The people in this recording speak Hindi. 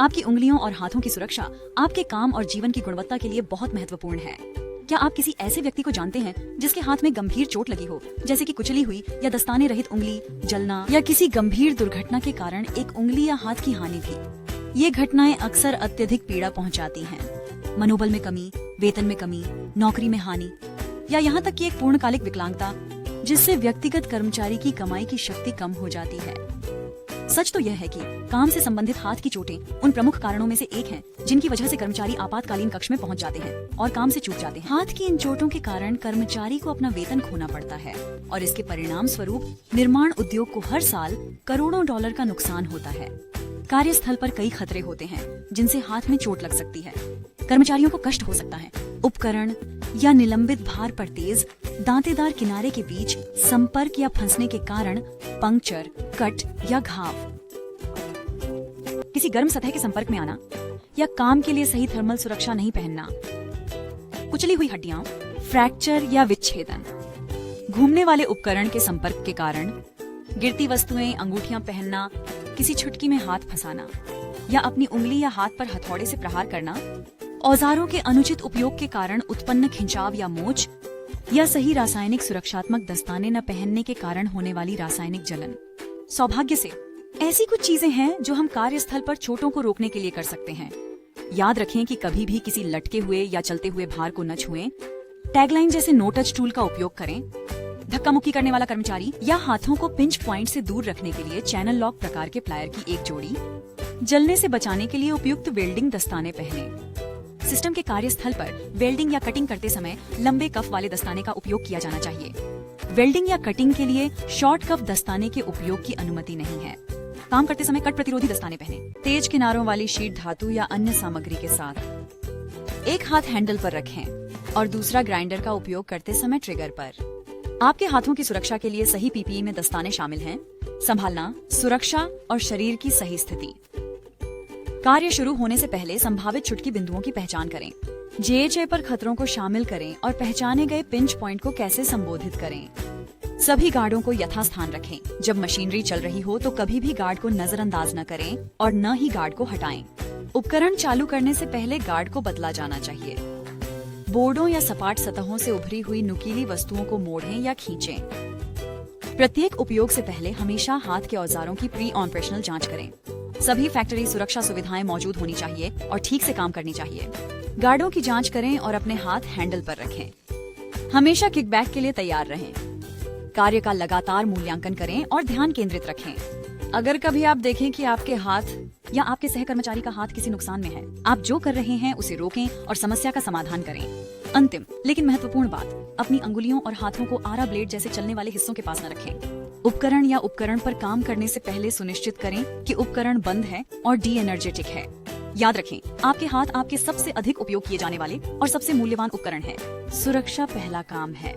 आपकी उंगलियों और हाथों की सुरक्षा आपके काम और जीवन की गुणवत्ता के लिए बहुत महत्वपूर्ण है। क्या आप किसी ऐसे व्यक्ति को जानते हैं जिसके हाथ में गंभीर चोट लगी हो, जैसे कि कुचली हुई या दस्ताने रहित उंगली, जलना या किसी गंभीर दुर्घटना के कारण एक उंगली या हाथ की हानि भी? ये घटनाएं अक्सर अत्यधिक पीड़ा पहुंचाती हैं। मनोबल में कमी, वेतन में कमी, नौकरी में हानि या यहाँ तक कि एक पूर्णकालिक विकलांगता, जिससे व्यक्तिगत कर्मचारी की कमाई की शक्ति कम हो जाती है। सच तो यह है कि काम से संबंधित हाथ की चोटें उन प्रमुख कारणों में से एक हैं, जिनकी वजह से कर्मचारी आपातकालीन कक्ष में पहुंच जाते हैं और काम से चूक जाते हैं। हाथ की इन चोटों के कारण कर्मचारी को अपना वेतन खोना पड़ता है और इसके परिणाम स्वरूप निर्माण उद्योग को हर साल करोड़ों डॉलर का नुकसान होता है। कार्यस्थल पर कई खतरे होते हैं जिनसे हाथ में चोट लग सकती है। कर्मचारियों को कष्ट हो सकता है। उपकरण या निलंबित भार पर तेज दांतेदार किनारे के बीच संपर्क या फंसने के कारण पंक्चर, कट या घाव, किसी गर्म सतह के संपर्क में आना या काम के लिए सही थर्मल सुरक्षा नहीं पहनना, कुचली हुई हड्डियां, फ्रैक्चर या विच्छेदन, घूमने वाले उपकरण के संपर्क के कारण, गिरती वस्तुएं, अंगूठियां पहनना, किसी छुटकी में हाथ फंसाना या अपनी उंगली या हाथ पर हथौड़े से प्रहार करना, औजारों के अनुचित उपयोग के कारण उत्पन्न खिंचाव या मोच या सही रासायनिक सुरक्षात्मक दस्ताने न पहनने के कारण होने वाली रासायनिक जलन। सौभाग्य से ऐसी कुछ चीजें हैं जो हम कार्यस्थल पर चोटों को रोकने के लिए कर सकते हैं। याद रखें कि कभी भी किसी लटके हुए या चलते हुए भार को न छुएं। टैगलाइन जैसे नो टच टूल का उपयोग करें। धक्का मुक्की करने वाला कर्मचारी या हाथों को पिंच पॉइंट से दूर रखने के लिए चैनल लॉक प्रकार के प्लायर की एक जोड़ी। जलने से बचाने के लिए उपयुक्त वेल्डिंग दस्ताने पहने। सिस्टम के कार्यस्थल पर वेल्डिंग या कटिंग करते समय लंबे कफ वाले दस्ताने का उपयोग किया जाना चाहिए। वेल्डिंग या कटिंग के लिए शॉर्ट कफ दस्ताने के उपयोग की अनुमति नहीं है। काम करते समय कट प्रतिरोधी दस्ताने पहने। तेज किनारों वाली शीट धातु या अन्य सामग्री के साथ। एक हाथ हैंडल पर रखें और दूसरा ग्राइंडर का उपयोग करते समय ट्रिगर पर। आपके हाथों की सुरक्षा के लिए सही पीपीई में दस्ताने शामिल हैं। संभालना, सुरक्षा और शरीर की सही स्थिति। कार्य शुरू होने से पहले संभावित छुटकी बिंदुओं की पहचान करें। जेएचए पर खतरों को शामिल करें और पहचाने गए पिंच पॉइंट को कैसे संबोधित करें। सभी गार्डों को यथास्थान रखें। जब मशीनरी चल रही हो तो कभी भी गार्ड को नजरअंदाज न करें और न ही गार्ड को हटाएं। उपकरण चालू करने से पहले गार्ड को बदला जाना चाहिए। बोर्डों या सपाट सतहों से उभरी हुई नुकीली वस्तुओं को मोड़ें या खींचें। प्रत्येक उपयोग से पहले हमेशा हाथ के औजारों की प्री ऑपरेशनल जांच करें। सभी फैक्ट्री सुरक्षा सुविधाएं मौजूद होनी चाहिए और ठीक से काम करनी चाहिए। गार्डों की जांच करें और अपने हाथ हैंडल पर रखें। हमेशा किकबैक के लिए तैयार रहें। कार्य का लगातार मूल्यांकन करें और ध्यान केंद्रित रखें। अगर कभी आप देखें कि आपके हाथ या आपके सहकर्मचारी का हाथ किसी नुकसान में है, आप जो कर रहे हैं उसे रोकें और समस्या का समाधान करें। अंतिम लेकिन महत्वपूर्ण बात, अपनी अंगुलियों और हाथों को आरा ब्लेड जैसे चलने वाले हिस्सों के पास न रखें। उपकरण या उपकरण पर काम करने से पहले सुनिश्चित करें कि उपकरण बंद है और डी एनर्जेटिक है। याद रखें, आपके हाथ आपके सबसे अधिक उपयोग किए जाने वाले और सबसे मूल्यवान उपकरण है। सुरक्षा पहला काम है।